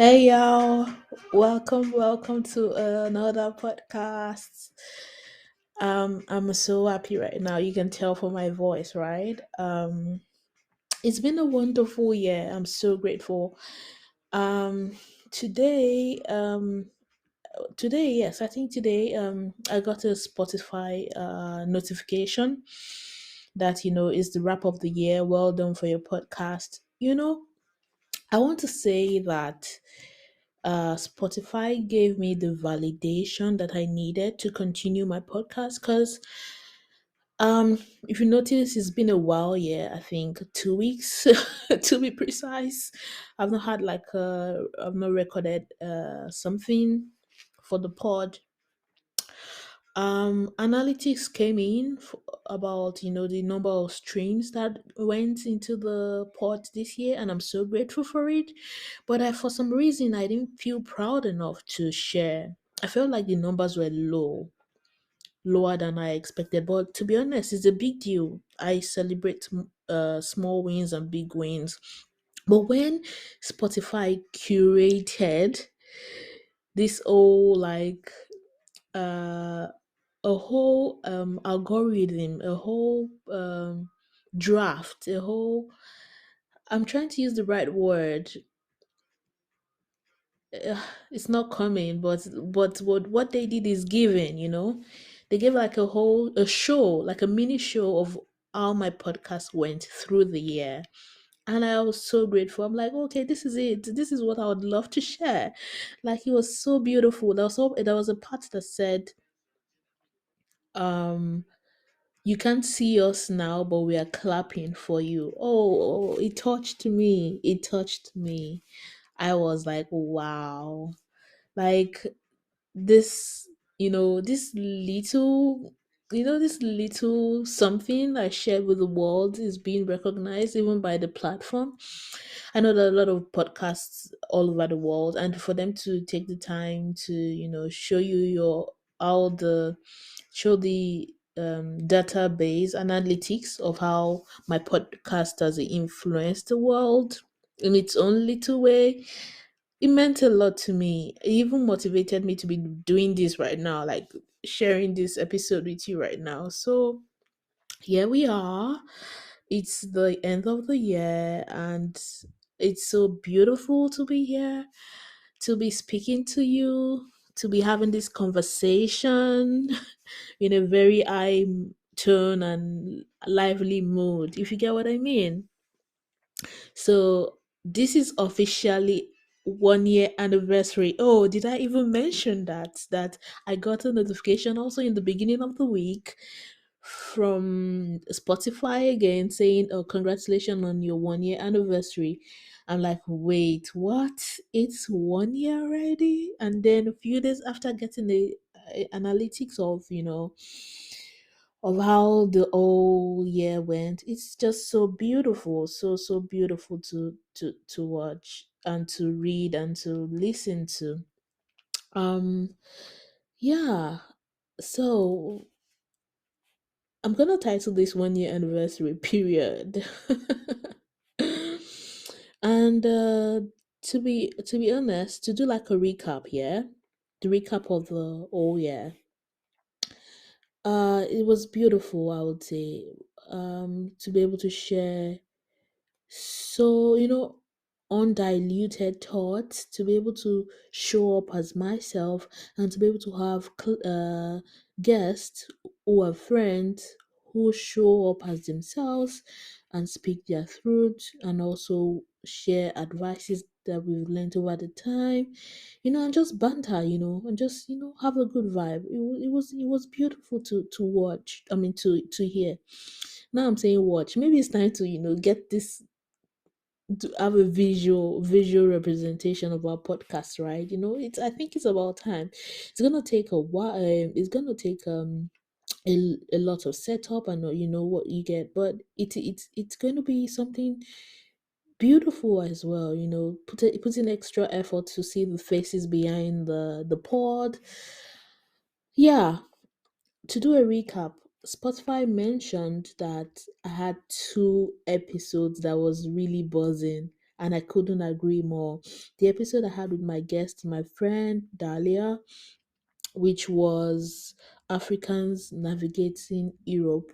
Hey y'all, welcome to another podcast. I'm so happy right now. You can tell from my voice, right? It's been a wonderful year. I'm so grateful. Um, today, yes, I think today, I got a Spotify notification that is the wrap of the year. Well done for your podcast. I want to say that Spotify gave me the validation that I needed to continue my podcast because if you notice it's been a while, yeah, I think 2 weeks to be precise. I've not recorded something for the pod. Analytics came in about the number of streams that went into the pod this year, and I'm so grateful for it. But for some reason I didn't feel proud enough to share. I felt like the numbers were lower than I expected. But to be honest, it's a big deal. I celebrate small wins and big wins. But when Spotify curated this whole uh a whole algorithm, a whole draft, a whole, I'm trying to use the right word. It's not coming, but what they did is giving, They gave like a show, like a mini show of how my podcast went through the year. And I was so grateful. I'm like, okay, this is it. This is what I would love to share. Like it was so beautiful. There was a part that said, um you can't see us now, but we are clapping for you. Oh, it touched me. It touched me. I was like, wow. Like this, this little something I shared with the world is being recognized even by the platform. I know there are a lot of podcasts all over the world, and for them to take the time to, show you your all the show the database analytics of how my podcast has influenced the world in its own little way. It meant a lot to me. It even motivated me to be doing this right now, like sharing this episode with you right now. So here we are. It's the end of the year, and it's so beautiful to be here, to be speaking to you, to be having this conversation in a very high tone and lively mood, if you get what I mean. So this is officially 1 year anniversary. Oh, did I even mention that I got a notification also in the beginning of the week from Spotify again saying, "Oh, congratulations on your 1 year anniversary." I'm like, wait, what? It's 1 year already? And then a few days after getting the analytics of how the whole year went, it's just so beautiful, so beautiful to watch and to read and to listen to. Um, yeah. So I'm gonna title this 1 year anniversary period. And to be honest, to do like a recap, yeah, the recap of the whole year. It was beautiful, I would say. To be able to share so, undiluted thoughts, to be able to show up as myself, and to be able to have guests who are friends who show up as themselves and speak their truth and also share advices that we've learned over the time, and just banter, and just have a good vibe. It was beautiful to watch. I mean, to hear. Now I'm saying watch. Maybe it's time to get this, to have a visual representation of our podcast, right? I think it's about time. It's gonna take a while. It's gonna take a lot of setup, and you know what you get, but it's going to be something beautiful as well. Put in extra effort to see the faces behind the pod. Yeah. To do a recap, Spotify mentioned that I had two episodes that was really buzzing. and I couldn't agree more. The episode I had with my guest, my friend Dahlia, which was Africans navigating Europe.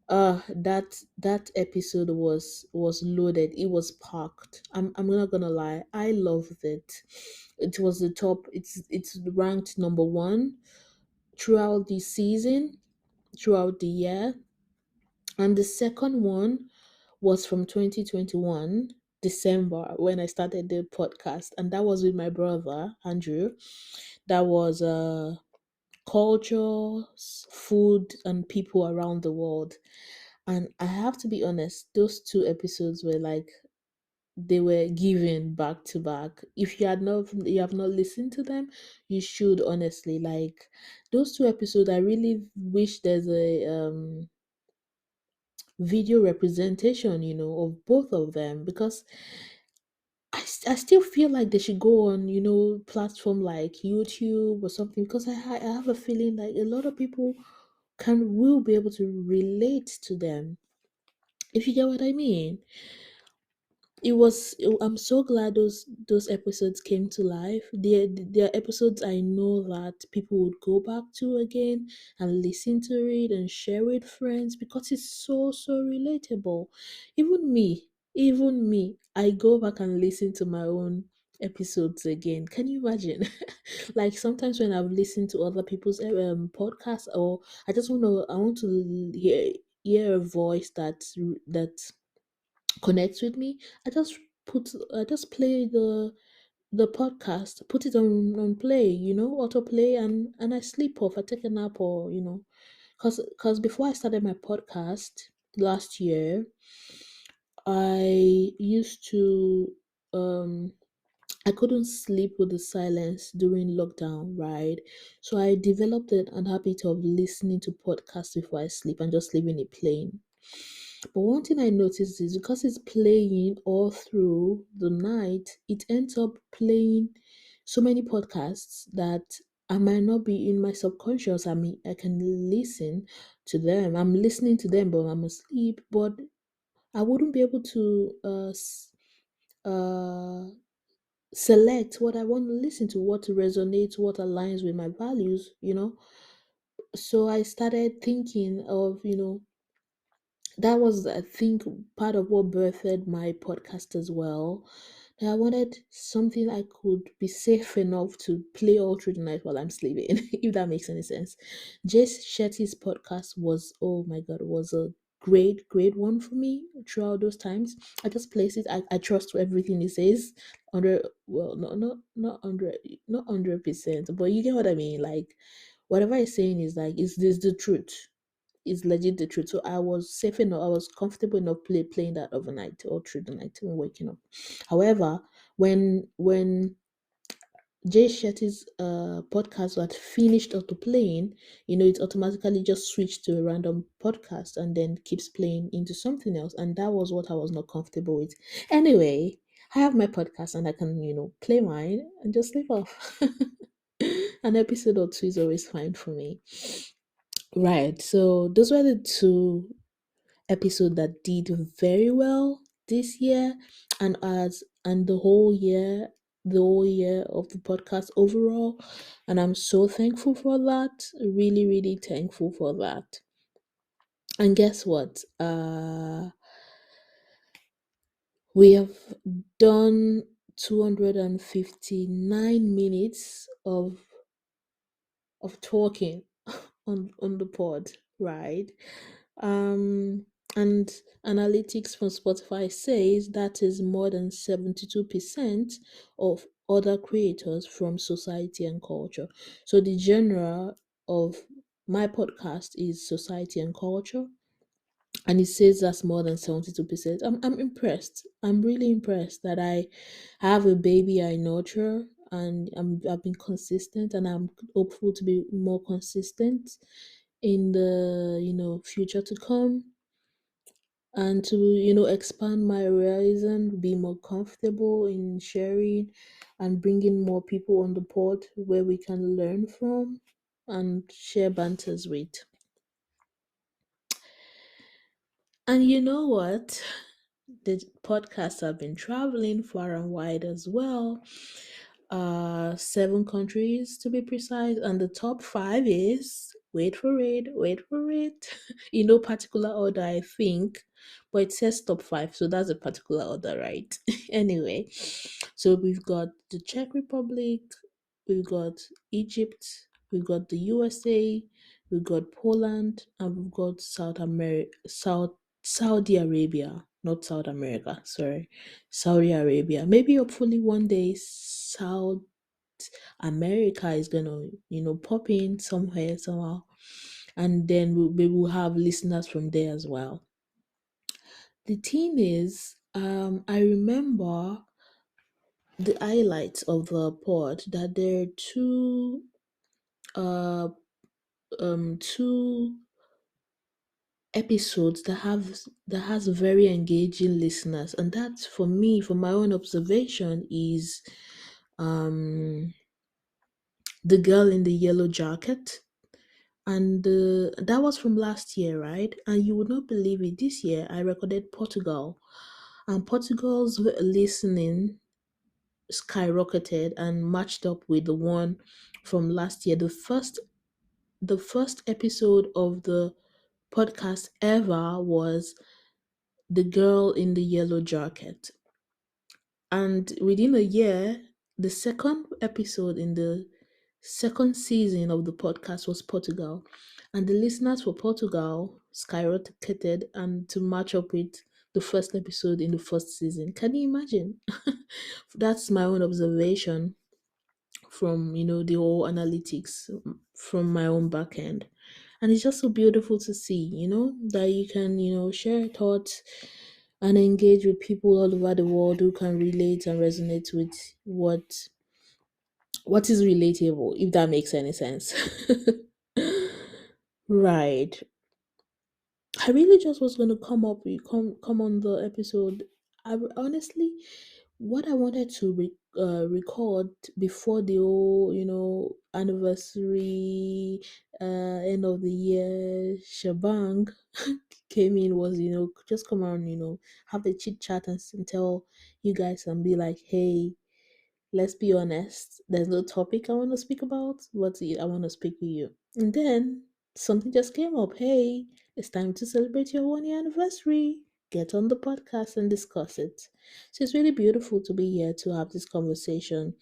That episode was loaded. It was packed. I'm not gonna lie. I loved it. It was the top. It's ranked number one throughout the season, throughout the year. And the second one was from 2021 December when I started the podcast, and that was with my brother Andrew. That was cultures, food, and people around the world. And I have to be honest, those two episodes were like they were given back to back. If you have not listened to them, you should honestly like those two episodes. I really wish there's a video representation, of both of them because I still feel like they should go on, platform like YouTube or something because I have a feeling like a lot of people will be able to relate to them. If you get what I mean. I'm so glad those episodes came to life. They're episodes I know that people would go back to again and listen to it and share with friends because it's so relatable. Even me, I go back and listen to my own episodes again. Can you imagine? Like sometimes when I've listened to other people's podcasts, or I want to hear a voice that connects with me. I just play the podcast, put it on play, autoplay, and I sleep off. I take a nap, or cause before I started my podcast last year, I used to um I couldn't sleep with the silence during lockdown, right? So I developed an habit of listening to podcasts before I sleep and just leaving it playing. But one thing I noticed is because it's playing all through the night, it ends up playing so many podcasts that I might not be in my subconscious. I mean, I can listen to them. I'm listening to them, but I'm asleep. But I wouldn't be able to uh, select what I want to listen to, what resonates, what aligns with my values. So I started thinking of, that was, I think, part of what birthed my podcast as well. That I wanted something I could be safe enough to play all through the night while I'm sleeping, if that makes any sense. Jace Shetty's podcast was, oh my god, was a great one for me throughout those times. I just place it. I trust everything he says. Under well, not 100%, but you get what I mean. Like whatever he's saying is like is this the truth? Is legit the truth. So I was safe enough, I was comfortable enough playing that overnight or through the night when waking up. However, when Jay Shetty's podcast had finished auto playing, it automatically just switched to a random podcast and then keeps playing into something else. And that was what I was not comfortable with. Anyway, I have my podcast and I can, play mine and just sleep off. An episode or two is always fine for me. Right. So those were the two episode that did very well this year, and the whole year of the podcast overall, and I'm so thankful for that, really thankful for that. And guess what, we have done 259 minutes of talking on the pod, right? Um, and analytics from Spotify says that is more than 72% of other creators from society and culture. So the genre of my podcast is society and culture, and it says that's more than 72%. I'm impressed. I'm really impressed that I have a baby I nurture, and I've been consistent, and I'm hopeful to be more consistent in the future to come, and to expand my horizon, be more comfortable in sharing and bringing more people on the pod where we can learn from and share banters with. And you know what? The podcasts have been traveling far and wide as well. 7 countries to be precise, and the top five is, wait for it, in no particular order, I think, but it says top five, so that's a particular order, right? Anyway, so we've got the Czech Republic, we've got Egypt, we've got the USA, we've got Poland, and we've got Saudi Arabia, not South America, sorry, Saudi Arabia. Maybe hopefully one day South America is gonna, pop in somewhere, somehow. And then we will have listeners from there as well. The thing is, I remember the highlights of the pod that there are uh two episodes that has very engaging listeners, and that for me, from my own observation, is um the girl in the yellow jacket. And that was from last year, right? And you would not believe it, this year I recorded Portugal, and Portugal's listening skyrocketed and matched up with the one from last year. The first episode of the podcast ever was the girl in the yellow jacket. And within a year, the second episode in the second season of the podcast was Portugal. And the listeners for Portugal skyrocketed and to match up with the first episode in the first season. Can you imagine? That's my own observation from, the whole analytics from my own back end. And it's just so beautiful to see, that you can, share thoughts and engage with people all over the world who can relate and resonate with what is relatable, if that makes any sense. Right. I really just was gonna come on the episode. Honestly, what I wanted to record before the whole, anniversary, end of the year shebang came in was, just come on, have a chit chat and tell you guys and be like, hey, let's be honest, there's no topic I want to speak about, but I want to speak with you. And then something just came up. Hey, it's time to celebrate your 1 year anniversary. Get on the podcast and discuss it. So it's really beautiful to be here to have this conversation.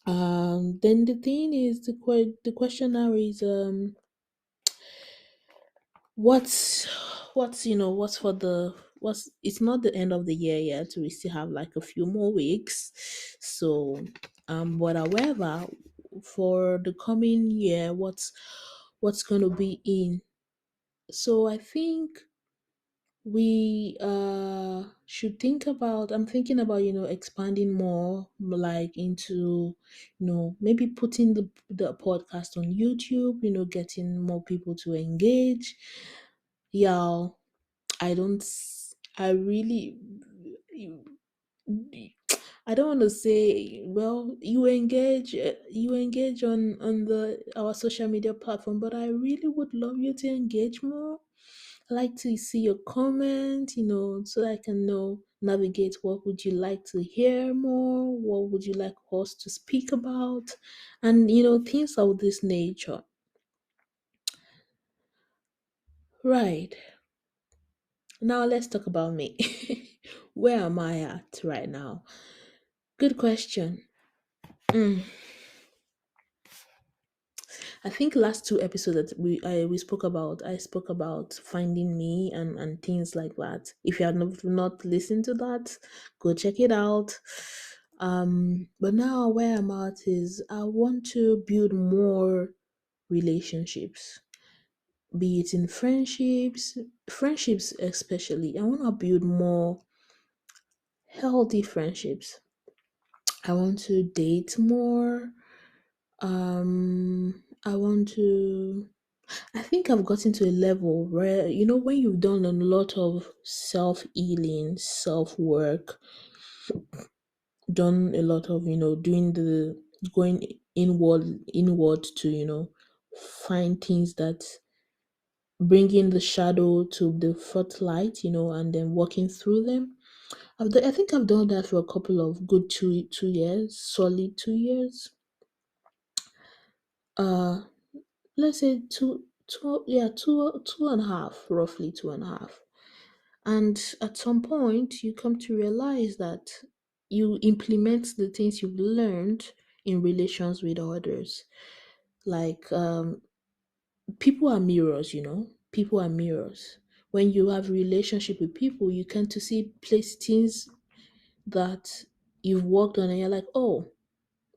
Then the thing is, the question now is, what's for the what's it's not the end of the year yet, we still have like a few more weeks. So but however, for the coming year, what's going to be in. So I think we should think about I'm thinking about, expanding more, like into, maybe putting the podcast on YouTube, getting more people to engage. Yeah, I don't. I really. I don't want to say. Well, You engage on the our social media platform, but I really would love you to engage more. I like to see your comment, so that I can know navigate. What would you like to hear more? What would you like us to speak about? And things of this nature. Right. Now let's talk about me. Where am I at right now? Good question. Mm. I think last two episodes that I spoke about finding me and things like that. If you have not listened to that, go check it out. But now where I'm at is I want to build more relationships, be it in friendships especially. I want to build more healthy friendships. I want to date more. I want to. I think I've gotten to a level where, when you've done a lot of self healing, self work, done a lot of, doing the going inward to, find things that bringing the shadow to the front light, and then walking through them. I think I've done that for a couple of good 2 years, solid 2 years. Uh, let's say yeah, two and a half, roughly two and a half. And at some point, you come to realize that you implement the things you've learned in relations with others. Like, people are mirrors, people are mirrors. When you have relationship with people, you tend to see place things that you've worked on, and you're like, oh,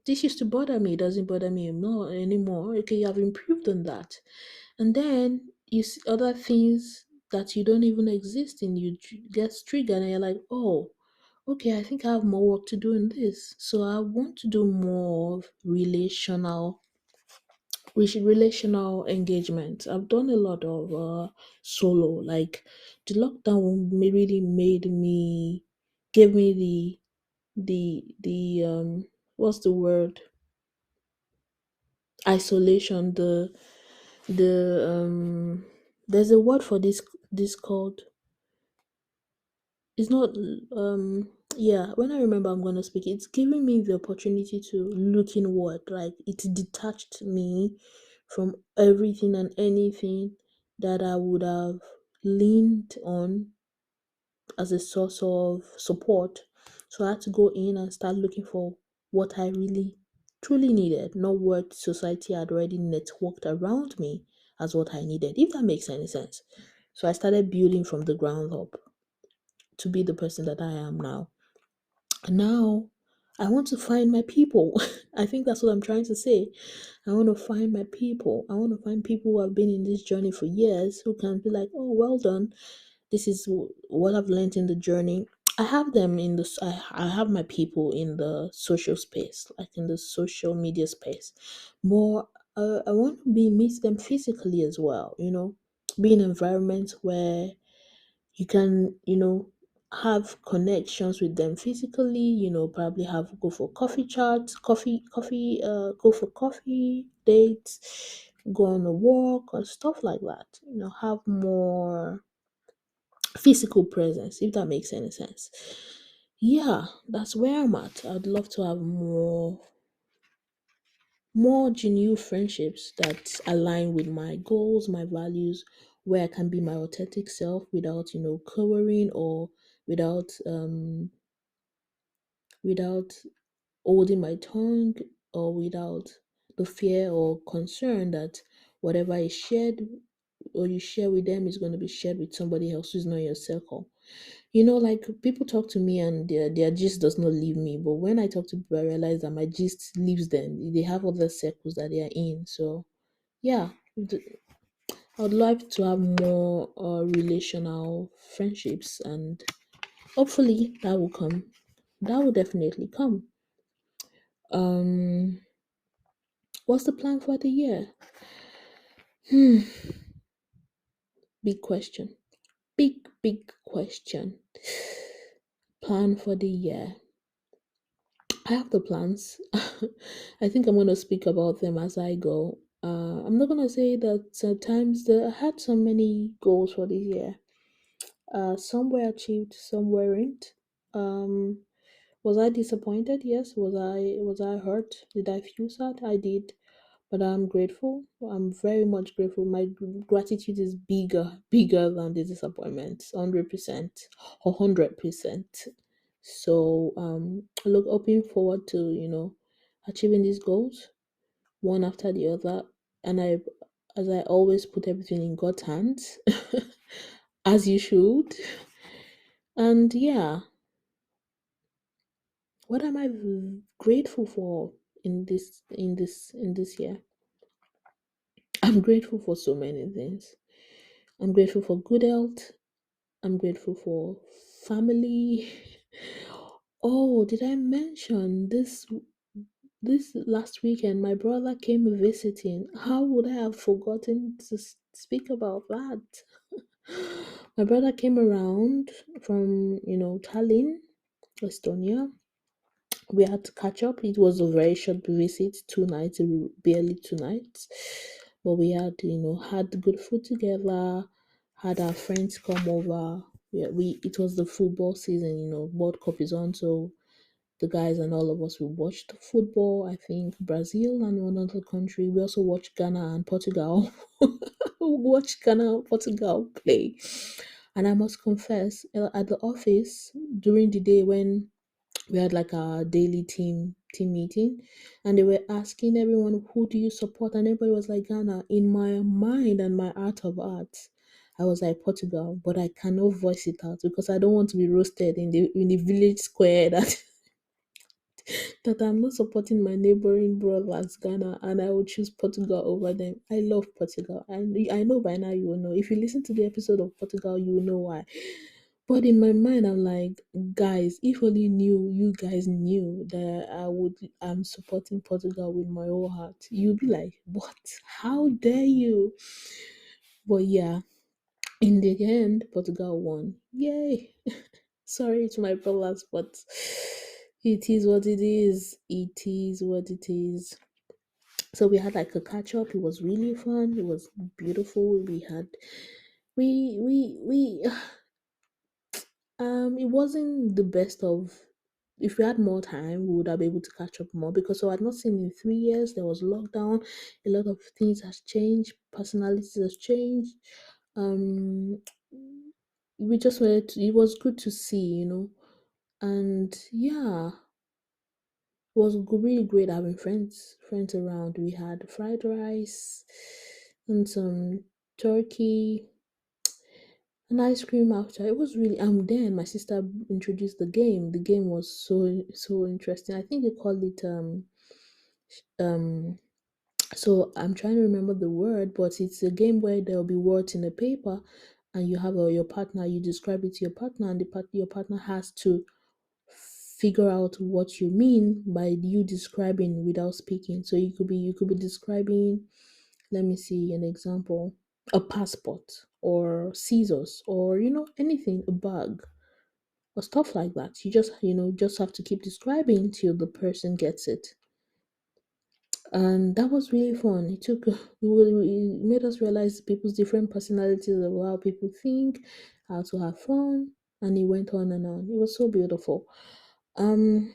this used to bother me, it doesn't bother me no anymore. Okay, you have improved on that. And then you see other things that you don't even exist in, get triggered, and you're like, oh, okay, I think I have more work to do in this. So I want to do more of relational engagement. I've done a lot of solo. Like, the lockdown really made me, gave me the what's the word, isolation, the there's a word for this called, it's not, yeah, when I remember I'm gonna speak, it's giving me the opportunity to look inward. Like, it detached me from everything and anything that I would have leaned on as a source of support. So I had to go in and start looking for what I really truly needed, not what society had already networked around me as what I needed, if that makes any sense. So I started building from the ground up to be the person that I am now. And now I want to find my people. I think that's what I'm trying to say. I want to find my people. I want to find people who have been in this journey for years, who can be like, oh, well done. This is what I've learned in the journey. I have them in the, I have my people in the social space, like in the social media space. More, I want to meet them physically as well, be in environments where you can, have connections with them physically, probably have, go for coffee chats, go for coffee dates, go on a walk or stuff like that, have more physical presence, if that makes any sense. Yeah, that's where I'm at. I'd love to have more genuine friendships that align with my goals, my values, where I can be my authentic self without, cowering, or without holding my tongue, or without the fear or concern that whatever is shared or you share with them is going to be shared with somebody else who's not your circle. Like, people talk to me and their gist does not leave me. But when I talk to people, I realize that my gist leaves them. They have other circles that they are in. So, yeah, I would like to have more relational friendships, and hopefully that will come. That will definitely come. Um, what's the plan for the year? Hmm, big question. Big question. Plan for the year. I have the plans. I think I'm going to speak about them as I go. I'm not going to say that sometimes I had so many goals for this year. Some were achieved, some weren't. Um, was I disappointed? Yes. Was I hurt? Did I feel sad? I did. But I'm grateful. I'm very much grateful. My gratitude is bigger than the disappointment. 100%, 100%. So, look, looking forward to, achieving these goals one after the other. And as I always, put everything in God's hands, as you should. And yeah, what am I grateful for in this year? I'm grateful for so many things. I'm grateful for good health. I'm grateful for family. Oh, did I mention this last weekend my brother came visiting? How would I have forgotten to speak about that? My brother came around from, Tallinn, Estonia. We had to catch up. It was a very short visit, 2 nights, barely 2 nights. but we had, had good food together, had our friends come over. Yeah, it was the football season, World Cup is on, so the guys and all of us we watched football. I think Brazil and one other country. We also watched Ghana and Portugal. We watched Ghana and Portugal play. And I must confess, at the office during the day when we had like our daily team meeting, and they were asking everyone, who do you support, and everybody was like Ghana. In my mind and my heart of hearts, I was like Portugal, but I cannot voice it out because I don't want to be roasted in the village square that that I'm not supporting my neighboring brothers, Ghana, and I will choose Portugal over them. I love Portugal. I know by now you will know. If you listen to the episode of Portugal, you will know why. But in my mind, I'm like, guys, if only you guys knew that I'm supporting Portugal with my whole heart. You'll be like, what? How dare you? But yeah, in the end, Portugal won. Yay! Sorry to my brothers, but it is what it is. It is what it is. So we had like a catch up. It was really fun. It was beautiful. We it wasn't the best of. If we had more time, we would have been able to catch up more because I had not seen in 3 years. There was lockdown. A lot of things has changed. Personalities has changed. Um, we just wanted to, it was good to see. And yeah, it was really great having friends around. We had fried rice and some turkey and ice cream after. It was really then my sister introduced the game. The game was so interesting. I think they call it um so I'm trying to remember the word, but it's a game where there'll be words in a paper and you have your partner, you describe it to your partner, and your partner has to figure out what you mean by you describing without speaking. So you could be describing, let me see an example, a passport or scissors or anything, a bag or stuff like that. You just have to keep describing till the person gets it. And that was really fun. It made us realize people's different personalities of how people think, how to have fun, and it went on and on. It was so beautiful. Um,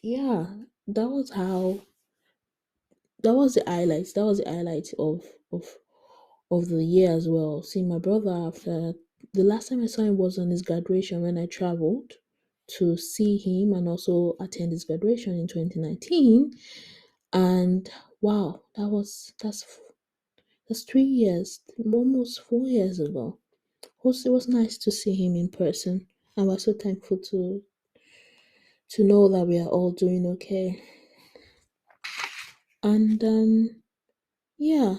yeah, that was how that was the highlight. That was the highlight of the year as well. Seeing my brother after the last time I saw him was on his graduation when I traveled to see him and also attend his graduation in 2019. And wow, that's 3 years, almost 4 years ago. It was nice to see him in person. I was so thankful to know that we are all doing okay. And yeah,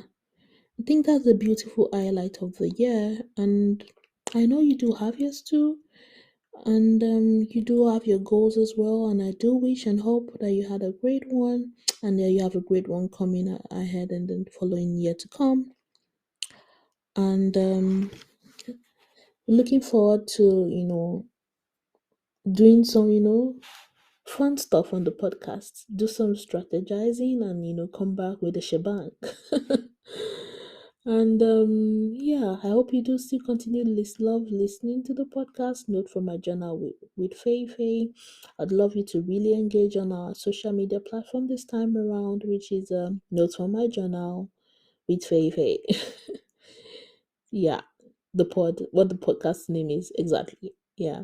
I think that's a beautiful highlight of the year. And I know you do have yours too. And you do have your goals as well. And I do wish and hope that you had a great one and that you have a great one coming ahead and then following year to come. And looking forward to, doing some, fun stuff on the podcast, do some strategizing and, come back with a shebang. And yeah, I hope you do still continue love listening to the podcast. Note from my journal with Feyi Faye. I'd love you to really engage on our social media platform this time around, which is Notes from my journal with Feyi Faye. Yeah, what the podcast name is exactly. Yeah.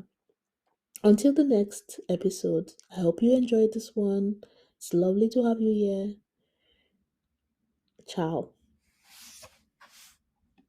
Until the next episode, I hope you enjoyed this one. It's lovely to have you here. Ciao.